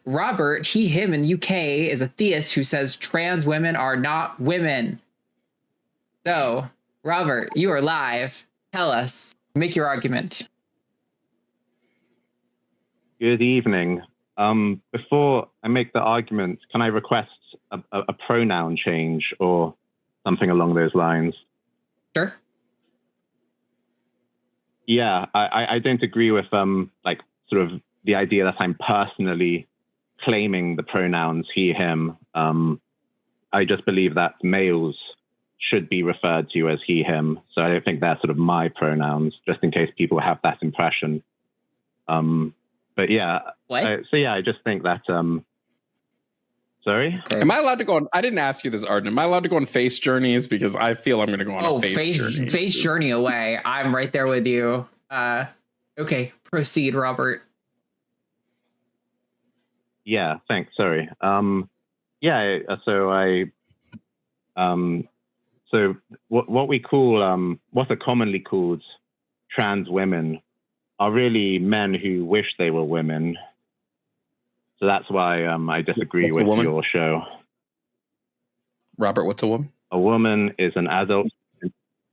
Robert, he, him in the UK, is a theist who says trans women are not women. So, Robert, you are live. Tell us. Make your argument. Good evening. Before I make the argument, can I request a pronoun change or something along those lines? Sure. Yeah, I don't agree with like sort of the idea that I'm personally claiming the pronouns he, him. I just believe that males should be referred to as he, him. So I don't think they're sort of my pronouns, just in case people have that impression. But yeah, I just think that, sorry? Am I allowed to go on, I didn't ask you this, Arden. Am I allowed to go on face journeys? Because I feel I'm going to go on a face journey. Face journey away. I'm right there with you. Okay, proceed, Robert. Yeah, thanks. Sorry. So what we call, what are commonly called trans women are really men who wish they were women. So that's why I disagree with your show. Robert, what's a woman? A woman is an adult.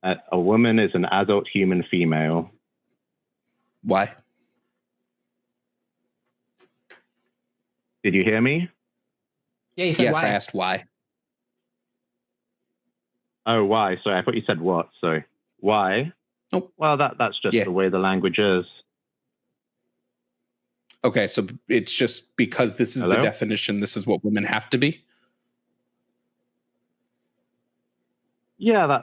A woman is an adult human female. Why? Did you hear me? Yeah, you said yes, why. I asked why. Oh, why? Sorry, I thought you said what. Sorry. Why? Oh. Well, that's just the way the language is. Okay, so it's just because this is the definition, this is what women have to be? Yeah,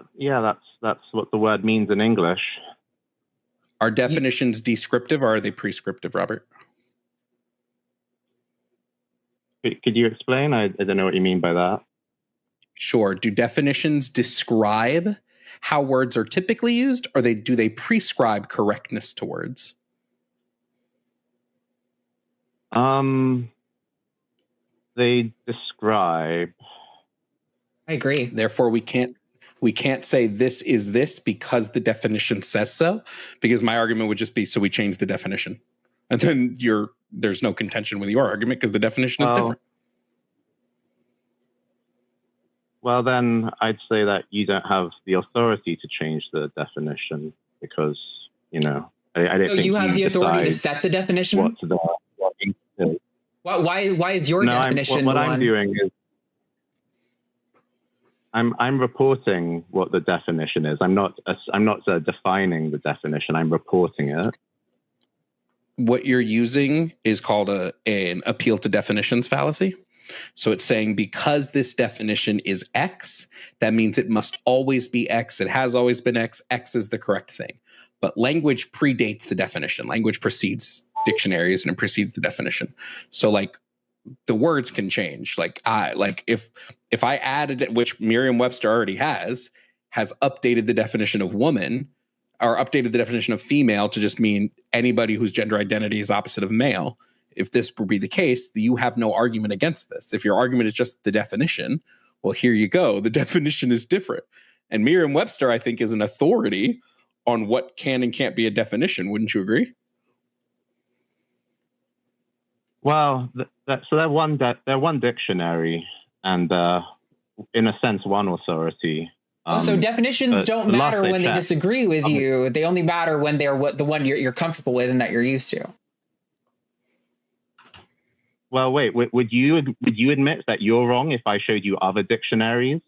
that's what the word means in English. Are definitions descriptive or are they prescriptive, Robert? Could you explain? I don't know what you mean by that. Sure. Do definitions describe how words are typically used, or do they prescribe correctness to words? They describe. I agree. Therefore, we can't say this is this because the definition says so, because my argument would just be, so we change the definition. And then there's no contention with your argument because the definition is different. Well, then I'd say that you don't have the authority to change the definition because, I don't think you have the authority to set the definition? Why is your definition what I'm doing is I'm reporting what the definition is. I'm not defining the definition. I'm reporting it. What you're using is called an appeal to definitions fallacy. So it's saying because this definition is X, that means it must always be X. It has always been X. X is the correct thing. But language predates the definition. Language precedes dictionaries and it precedes the definition. So like the words can change. If I added it, which Merriam-Webster already has updated the definition of woman or updated the definition of female to just mean anybody whose gender identity is opposite of male. If this would be the case, you have no argument against this. If your argument is just the definition, well, here you go. The definition is different. And Merriam-Webster, I think, is an authority on what can and can't be a definition. Wouldn't you agree? Well, they're one dictionary and, in a sense, one authority. So definitions don't matter when they disagree with you. They only matter when they're the one you're comfortable with and that you're used to. Well, wait. Would you admit that you're wrong if I showed you other dictionaries?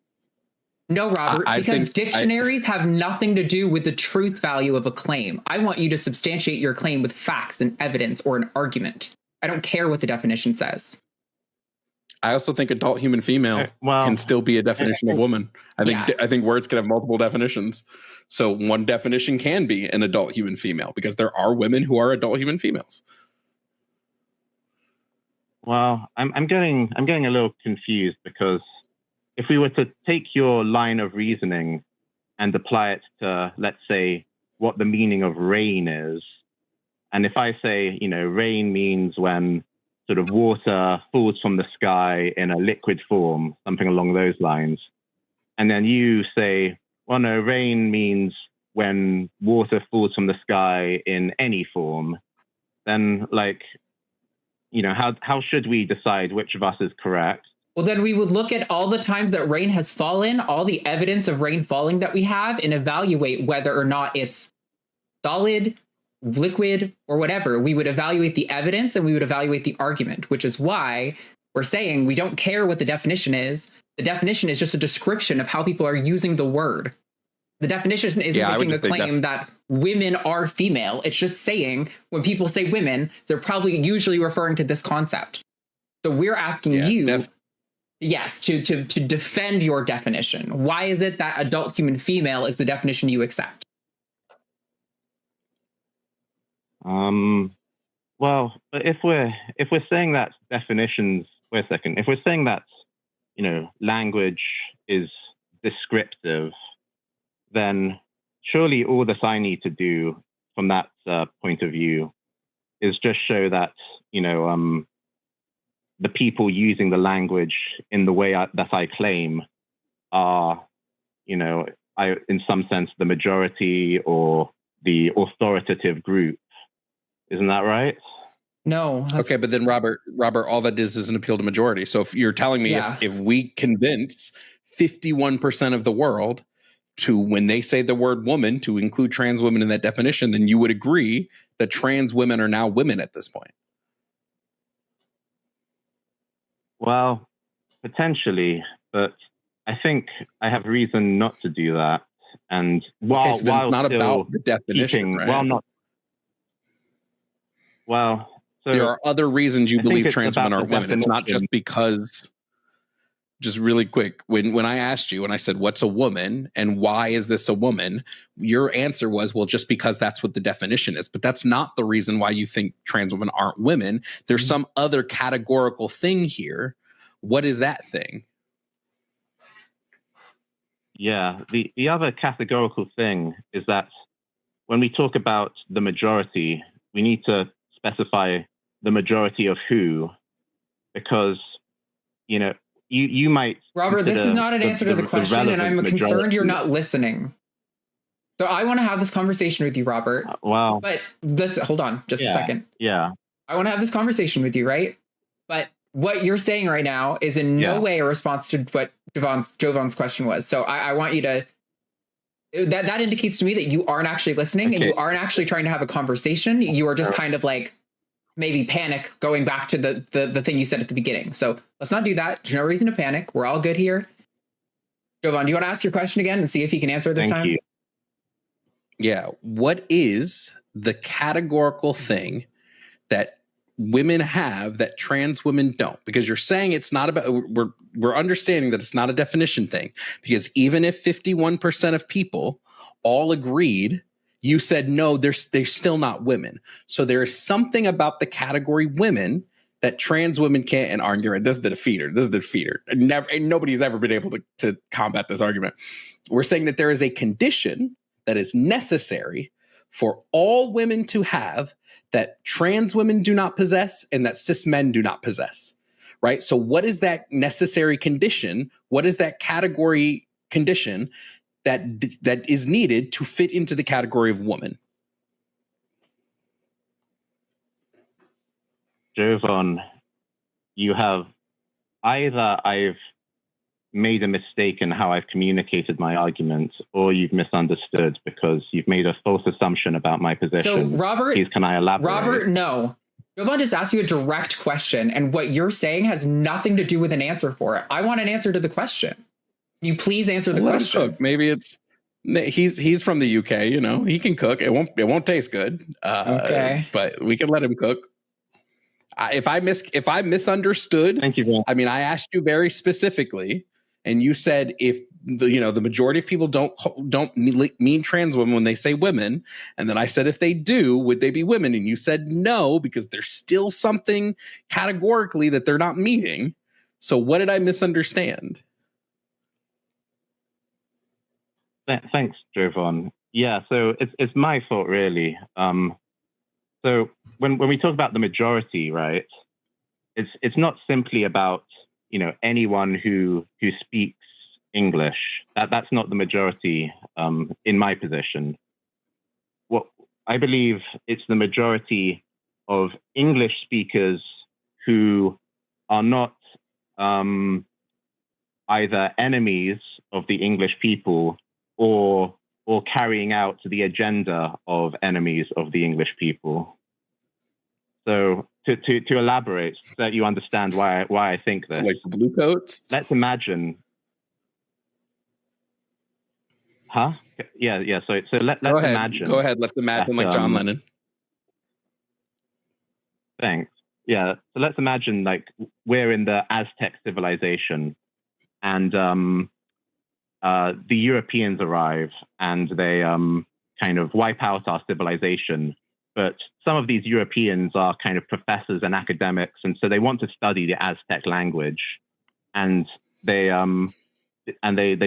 No, Robert, because dictionaries have nothing to do with the truth value of a claim. I want you to substantiate your claim with facts and evidence or an argument. I don't care what the definition says. I also think adult human female can still be a definition of woman. I think words can have multiple definitions. So one definition can be an adult human female because there are women who are adult human females. Well, I'm getting a little confused because if we were to take your line of reasoning and apply it to, let's say, what the meaning of rain is, and if I say, rain means when sort of water falls from the sky in a liquid form, something along those lines, and then you say, well, no, rain means when water falls from the sky in any form, then how should we decide which of us is correct? Well, then we would look at all the times that rain has fallen, all the evidence of rain falling that we have, and evaluate whether or not it's solid, liquid, or whatever. We would evaluate the evidence and we would evaluate the argument, which is why we're saying we don't care what the definition is. The definition is just a description of how people are using the word. The definition isn't making the claim that women are female. It's just saying when people say women, they're probably usually referring to this concept. So we're asking you, to defend your definition. Why is it that adult human female is the definition you accept? Well, if we're saying that definitions, wait a second. If we're saying that, language is descriptive, then surely all that I need to do from that point of view is just show that, the people using the language in the way that I claim are, in some sense, the majority or the authoritative group. Isn't that right? No. Okay, but then Robert, all that is an appeal to majority. So if you're telling me if we convince 51% of the world to, when they say the word woman, to include trans women in that definition, then you would agree that trans women are now women at this point. Well, potentially, but I think I have reason not to do that. And while it's not about the definition, right? So there are other reasons you believe trans women aren't women. It's not just because. Just really quick, when I asked you and I said, what's a woman and why is this a woman? Your answer was, well, just because that's what the definition is. But that's not the reason why you think trans women aren't women. There's some other categorical thing here. What is that thing? Yeah, the other categorical thing is that when we talk about the majority, we need to specify the majority of who, because, you might... Robert, this is not an answer to the question, and I'm concerned you're not listening. So I want to have this conversation with you, Robert. Wow. But listen, hold on just a second. Yeah. I want to have this conversation with you, right? But what you're saying right now is in no way a response to what Jovan's question was. So I want you to... That indicates to me that you aren't actually listening and you aren't actually trying to have a conversation. You are just kind of like... maybe panic going back to the thing you said at the beginning. So let's not do that. There's no reason to panic. We're all good here. Jovan, do you want to ask your question again and see if he can answer this time? You. Yeah. What is the categorical thing that women have that trans women don't? Because you're saying it's not about, we're understanding that it's not a definition thing, because even if 51% of people all agreed, you said, no, they're still not women. So there is something about the category women that trans women can't, and argue. This is the defeater. And nobody's ever been able to combat this argument. We're saying that there is a condition that is necessary for all women to have that trans women do not possess and that cis men do not possess, right? So what is that necessary condition? What is that category condition that is needed to fit into the category of woman? Jovan, you have either I've made a mistake in how I've communicated my argument, or you've misunderstood because you've made a false assumption about my position. So Robert, please, can I elaborate? Robert, no. Jovan just asked you a direct question, and what you're saying has nothing to do with an answer for it. I want an answer to the question. You please answer the question. Cook. Maybe he's from the UK. He can cook. It won't taste good. Okay, but we can let him cook. If I misunderstood, thank you, man. I mean, I asked you very specifically, and you said if the majority of people don't mean trans women when they say women, and then I said if they do, would they be women? And you said no, because there's still something categorically that they're not meaning. So what did I misunderstand? Thanks, Jovan. Yeah, so it's my fault, really. So when we talk about the majority, right, it's not simply about anyone who speaks English. That's not the majority in my position. What I believe it's the majority of English speakers who are not either enemies of the English people or carrying out the agenda of enemies of the English people. So to elaborate, so that you understand why I think this. So like blue coats? Let's imagine. Huh? Yeah. So let's imagine. Go ahead. Let's imagine that, like John Lennon. Thanks. Yeah. So let's imagine like we're in the Aztec civilization, and the Europeans arrive and they kind of wipe out our civilization. But some of these Europeans are kind of professors and academics, and so they want to study the Aztec language, and they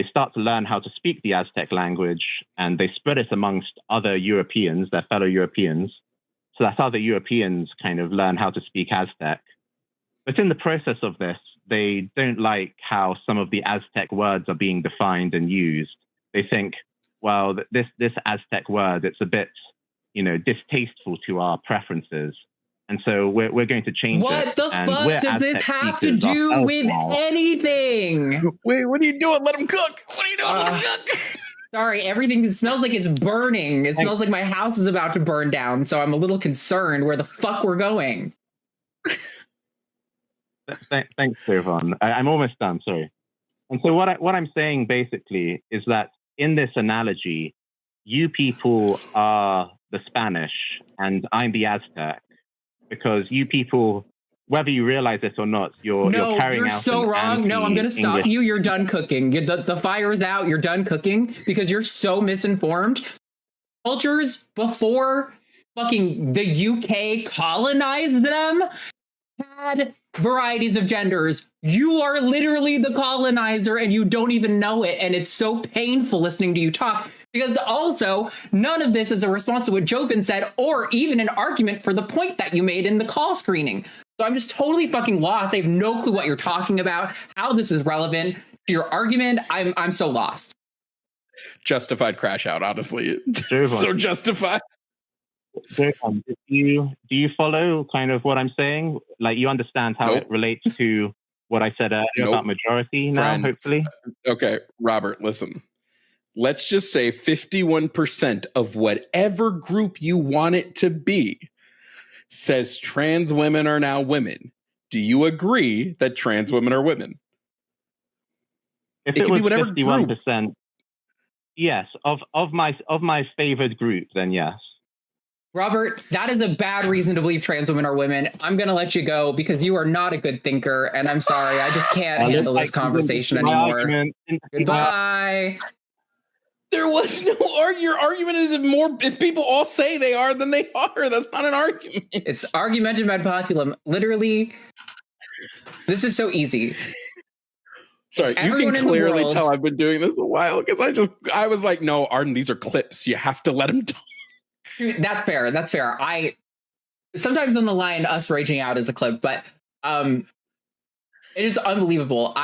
start to learn how to speak the Aztec language, and they spread it amongst other Europeans, their fellow Europeans, so that other Europeans kind of learn how to speak Aztec. But in the process of this, they don't like how some of the Aztec words are being defined and used. They think, well, this Aztec word, it's a bit, distasteful to our preferences. And so we're going to change it. What the fuck does this have to do with anything? Wait, what are you doing? Let him cook. What are you doing? Let him cook. Sorry, everything smells like it's burning. It smells like my house is about to burn down. So I'm a little concerned where the fuck we're going. Thanks, Jovan. I'm almost done. Sorry. And so what I'm saying basically is that in this analogy, you people are the Spanish and I'm the Aztec, because you people, whether you realize this or not, you're carrying out. No, you're so wrong. No, I'm going to stop you. You're done cooking. The fire is out. You're done cooking because you're so misinformed. Cultures before fucking the UK colonized them had varieties of genders. You are literally the colonizer and you don't even know it. And it's so painful listening to you talk, because also none of this is a response to what Jovan said or even an argument for the point that you made in the call screening. So I'm just totally fucking lost. I have no clue what you're talking about, how this is relevant to your argument. I'm so lost. Justified crash out, honestly. So justified. Do you follow kind of what I'm saying? Like, you understand how it relates to what I said earlier about majority now, hopefully? Okay, Robert, listen. Let's just say 51% of whatever group you want it to be says trans women are now women. Do you agree that trans women are women? If it was 51%, yes. Of my favored group, then yes. Robert, that is a bad reason to believe trans women are women. I'm going to let you go because you are not a good thinker, and I'm sorry. I just can't handle this conversation anymore. Goodbye. There was no argument. Your argument is if people all say they are, then they are. That's not an argument. It's argumentum ad populum. Literally, this is so easy. Sorry, you can clearly tell I've been doing this a while because I was like, no, Arden, these are clips. You have to let them talk. That's fair. That's fair. Sometimes on the line, us raging out is a clip, but it is unbelievable.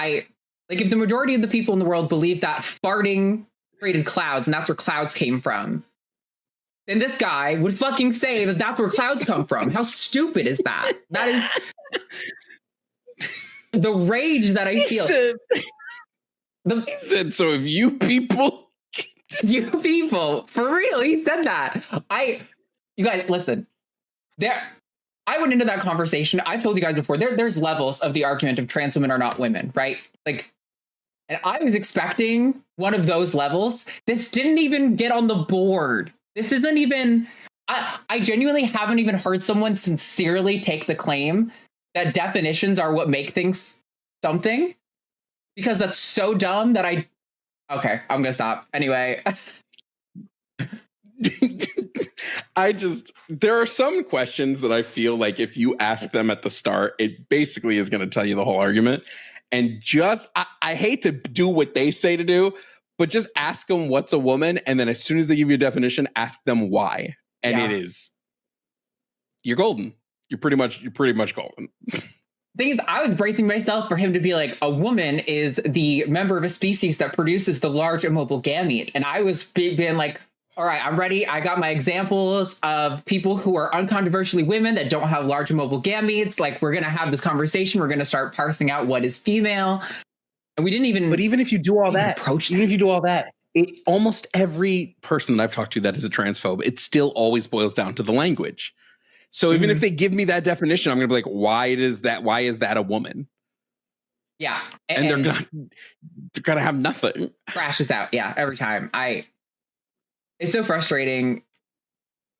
If the majority of the people in the world believe that farting created clouds and that's where clouds came from, then this guy would fucking say that that's where clouds come from. How stupid is that? That is the rage that I feel. He said, so if you people... You people, for real, he said that. You guys, listen. I went into that conversation. I've told you guys before, there's levels of the argument of trans women are not women, right? And I was expecting one of those levels. This didn't even get on the board. This isn't even, I genuinely haven't even heard someone sincerely take the claim that definitions are what make things something, because that's so dumb that okay, I'm gonna stop. Anyway. There are some questions that I feel like if you ask them at the start, it basically is going to tell you the whole argument. And I hate to do what they say to do, but just ask them what's a woman. And then as soon as they give you a definition, ask them why. And it is, you're golden. You're pretty much golden. Thing is, I was bracing myself for him to be like, a woman is the member of a species that produces the large immobile gamete. And I was being like, All right, I'm ready. I got my examples of people who are uncontroversially women that don't have large mobile gametes. Like, we're going to have this conversation. We're going to start parsing out what is female. And we didn't even... But even if you do all that, almost every person that I've talked to that is a transphobe, it still always boils down to the language. So even if they give me that definition, I'm going to be like, why is that a woman? Yeah. And they're gonna have nothing. Crashes out. Yeah, every time. It's so frustrating.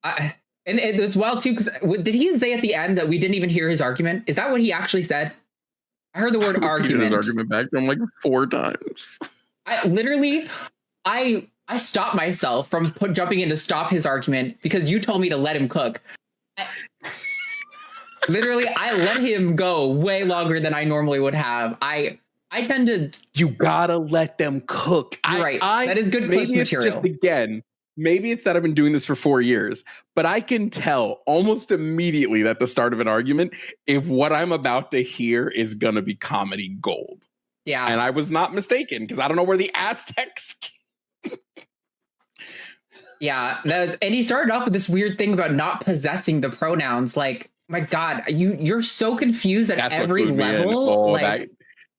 And it's wild too, because did he say at the end that we didn't even hear his argument? Is that what he actually said? I heard the word argument. His argument back to him like 4 times. I stopped myself from jumping in to stop his argument because you told me to let him cook. I let him go way longer than I normally would have. I tend to... You gotta let them cook. Right. That is good cook material. Maybe it's that I've been doing this for 4 years, but I can tell almost immediately at the start of an argument if what I'm about to hear is gonna be comedy gold. Yeah. And I was not mistaken, because I don't know where the Aztecs... Yeah. And he started off with this weird thing about not possessing the pronouns. Like, my God, you're so confused at every level.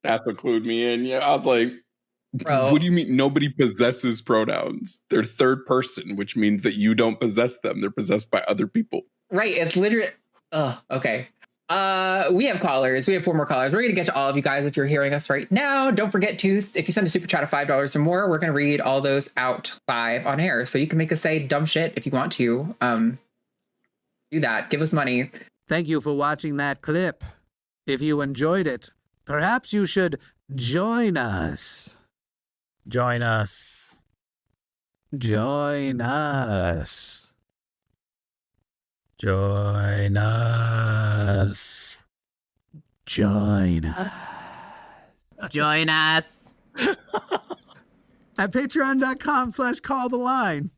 That's what clued me in. Yeah, I was like, bro, what do you mean nobody possesses pronouns? They're third person, which means that you don't possess them. They're possessed by other people. Right. It's literally... okay. We have callers. We have 4 more callers. We're going to get to all of you guys if you're hearing us right now. Don't forget to, if you send a super chat of $5 or more, we're going to read all those out live on air. So you can make us say dumb shit if you want to. Do that. Give us money. Thank you for watching that clip. If you enjoyed it, perhaps you should join us. Join us. Join us. Join us. Join us. Join us. At patreon.com/calltheline.